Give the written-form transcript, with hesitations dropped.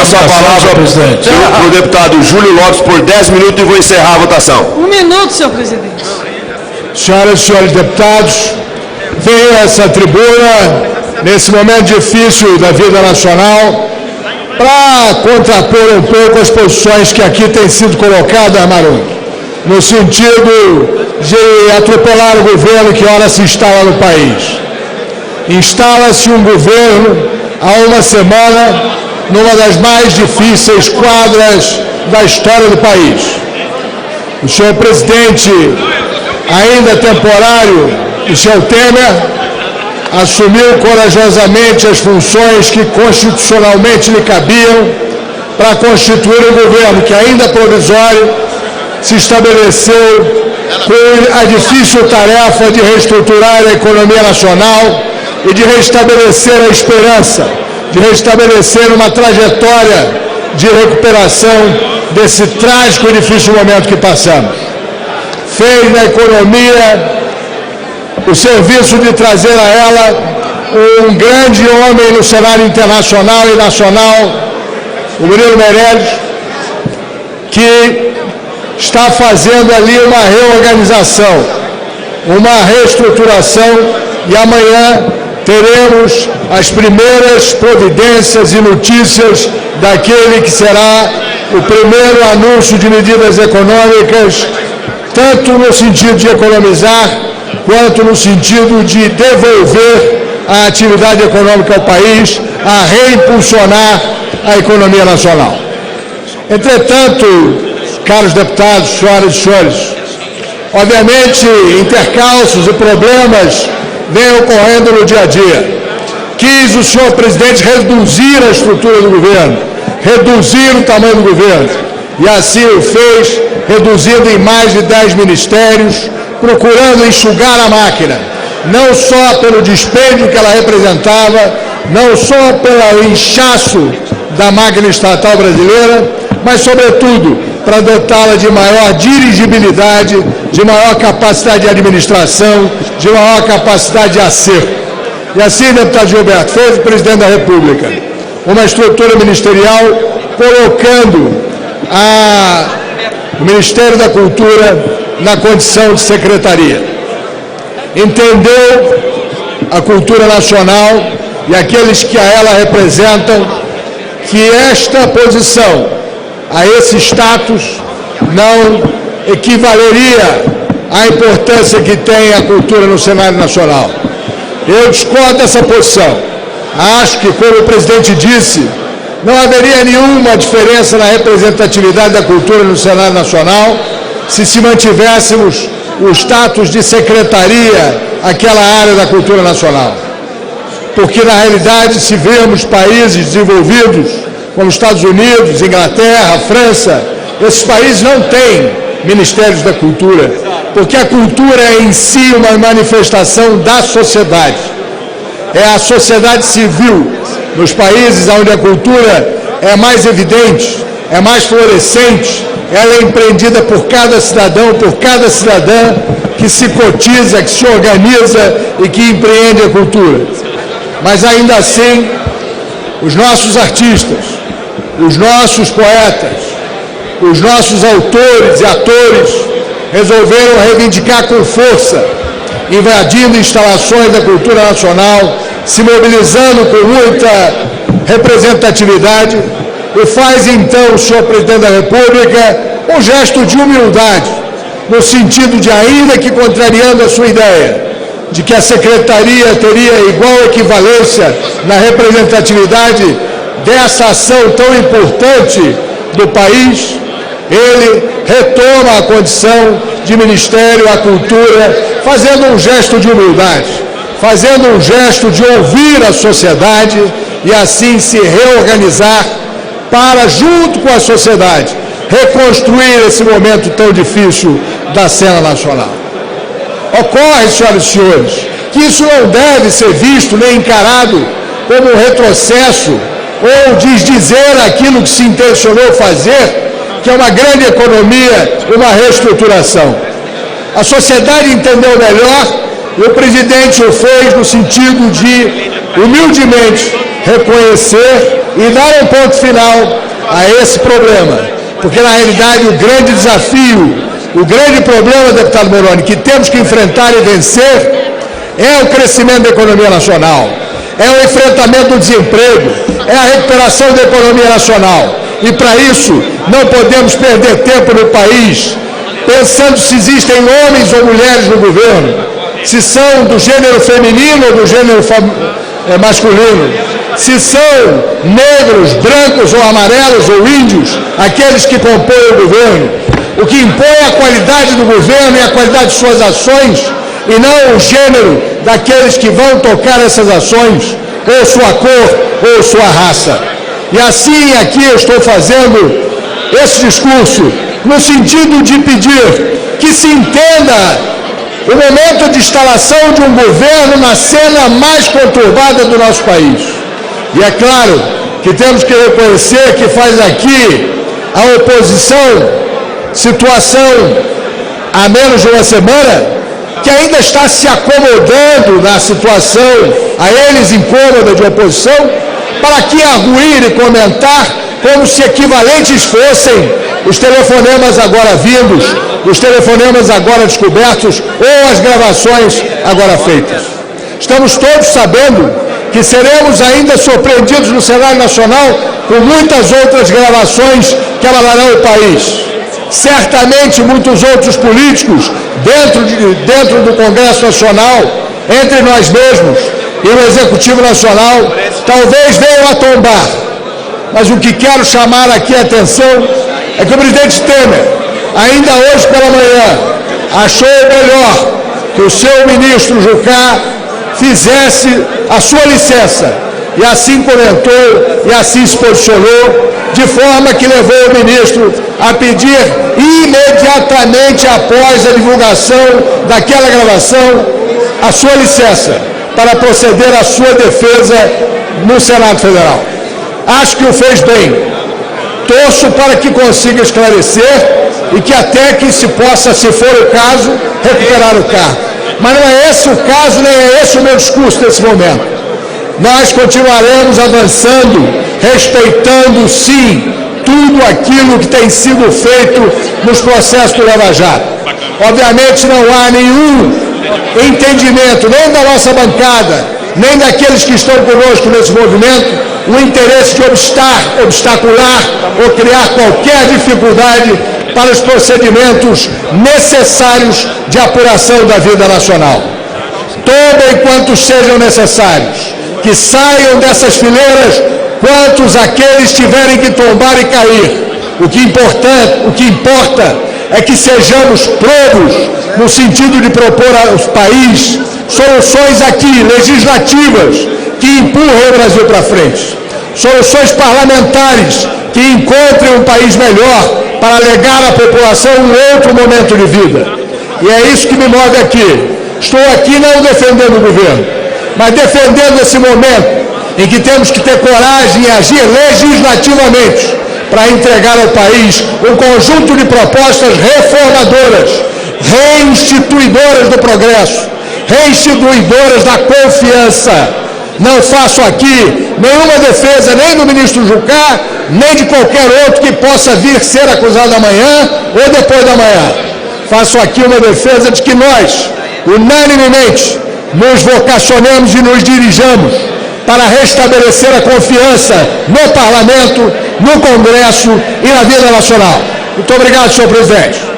passo a palavra para o deputado Júlio Lopes por 10 minutos e vou encerrar a votação. 1 minuto, senhor presidente. Senhoras e senhores deputados, venho a essa tribuna, nesse momento difícil da vida nacional, para contrapor um pouco as posições que aqui têm sido colocadas, Marum, no sentido de atropelar o governo que ora se instala no país. Instala-se um governo há uma semana numa das mais difíceis quadras da história do país. O senhor presidente, ainda temporário, o senhor Temer, assumiu corajosamente as funções que constitucionalmente lhe cabiam para constituir um governo que, ainda provisório, se estabeleceu com a difícil tarefa de reestruturar a economia nacional e de restabelecer a esperança, de restabelecer uma trajetória de recuperação desse trágico e difícil momento que passamos. Fez na economia o serviço de trazer a ela um grande homem no cenário internacional e nacional, o Murilo Meirelles, que está fazendo ali uma reorganização, uma reestruturação, e amanhã teremos as primeiras providências e notícias daquele que será o primeiro anúncio de medidas econômicas, tanto no sentido de economizar, quanto no sentido de devolver a atividade econômica ao país, a reimpulsionar a economia nacional. Entretanto, caros deputados, senhoras e senhores, obviamente intercalços e problemas vêm ocorrendo no dia a dia. Quis o senhor presidente reduzir a estrutura do governo, reduzir o tamanho do governo, e assim o fez, reduzindo em mais de 10 ministérios, procurando enxugar a máquina, não só pelo dispêndio que ela representava, não só pelo inchaço da máquina estatal brasileira, mas, sobretudo, para dotá-la de maior dirigibilidade, de maior capacidade de administração, de maior capacidade de acerto. E assim, deputado Gilberto, fez o presidente da República uma estrutura ministerial colocando o Ministério da Cultura na condição de secretaria. Entendeu a cultura nacional e aqueles que a ela representam que esta posição, a esse status, não equivaleria à importância que tem a cultura no cenário nacional. Eu discordo dessa posição. Acho que, como o presidente disse, não haveria nenhuma diferença na representatividade da cultura no cenário nacional se mantivéssemos o status de secretaria àquela área da cultura nacional. Porque, na realidade, se vemos países desenvolvidos, como Estados Unidos, Inglaterra, França, esses países não têm ministérios da cultura, porque a cultura é em si uma manifestação da sociedade. É a sociedade civil, nos países onde a cultura é mais evidente, é mais florescente, ela é empreendida por cada cidadão, por cada cidadã que se cotiza, que se organiza e que empreende a cultura. Mas ainda assim, os nossos artistas, os nossos poetas, os nossos autores e atores resolveram reivindicar com força, invadindo instalações da cultura nacional, se mobilizando com muita representatividade. E faz então o senhor presidente da República um gesto de humildade, no sentido de, ainda que contrariando a sua ideia, de que a secretaria teria igual equivalência na representatividade dessa ação tão importante do país, ele retoma a condição de Ministério à Cultura, fazendo um gesto de humildade, fazendo um gesto de ouvir a sociedade e assim se reorganizar para, junto com a sociedade, reconstruir esse momento tão difícil da cena nacional. Ocorre, senhoras e senhores, que isso não deve ser visto nem encarado como um retrocesso ou desdizer aquilo que se intencionou fazer, que é uma grande economia, uma reestruturação. A sociedade entendeu melhor e o presidente o fez no sentido de, humildemente, reconhecer e dar um ponto final a esse problema. Porque, na realidade, o grande desafio, o grande problema, deputado Moroni, que temos que enfrentar e vencer é o crescimento da economia nacional, é o enfrentamento do desemprego, é a recuperação da economia nacional. E, para isso, não podemos perder tempo no país pensando se existem homens ou mulheres no governo, se são do gênero feminino ou do gênero masculino, se são negros, brancos ou amarelos ou índios, aqueles que compõem o governo. O que impõe é a qualidade do governo e a qualidade de suas ações, e não o gênero daqueles que vão tocar essas ações, ou sua cor, ou sua raça. E assim aqui eu estou fazendo esse discurso no sentido de pedir que se entenda o momento de instalação de um governo na cena mais conturbada do nosso país. E é claro que temos que reconhecer que faz aqui a oposição, situação há menos de uma semana, que ainda está se acomodando na situação, a eles incômoda de oposição, para aqui arguir e comentar como se equivalentes fossem os telefonemas agora vindos, os telefonemas agora descobertos ou as gravações agora feitas. Estamos todos sabendo que seremos ainda surpreendidos no cenário nacional com muitas outras gravações que abalarão o país. Certamente muitos outros políticos dentro do Congresso Nacional, entre nós mesmos e no Executivo Nacional, talvez venham a tombar. Mas o que quero chamar aqui a atenção é que o presidente Temer, ainda hoje pela manhã, achou melhor que o seu ministro Jucá fizesse a sua licença, e assim comentou e assim se posicionou, de forma que levou o ministro a pedir imediatamente após a divulgação daquela gravação a sua licença para proceder à sua defesa no Senado Federal. Acho que o fez bem. Torço para que consiga esclarecer e que até que se possa, se for o caso, recuperar o cargo. Mas não é esse o caso, nem é esse o meu discurso nesse momento. Nós continuaremos avançando, respeitando, sim, tudo aquilo que tem sido feito nos processos do Lava Jato. Obviamente não há nenhum entendimento, nem da nossa bancada, nem daqueles que estão conosco nesse movimento, o interesse de obstacular ou criar qualquer dificuldade para os procedimentos necessários de apuração da vida nacional. Tomem quantos sejam necessários, que saiam dessas fileiras quantos aqueles tiverem que tombar e cair. O que importa é que sejamos probos no sentido de propor ao país soluções aqui, legislativas, que empurrem o Brasil para frente. Soluções parlamentares que encontrem um país melhor para legar à população um outro momento de vida. E é isso que me move aqui. Estou aqui não defendendo o governo, mas defendendo esse momento em que temos que ter coragem e agir legislativamente para entregar ao país um conjunto de propostas reformadoras, reinstituidoras do progresso, reinstituidoras da confiança. Não faço aqui nenhuma defesa nem do ministro Jucá, nem de qualquer outro que possa vir ser acusado amanhã ou depois da manhã. Faço aqui uma defesa de que nós, unanimemente, nos vocacionemos e nos dirijamos para restabelecer a confiança no Parlamento, no Congresso e na vida nacional. Muito obrigado, senhor presidente.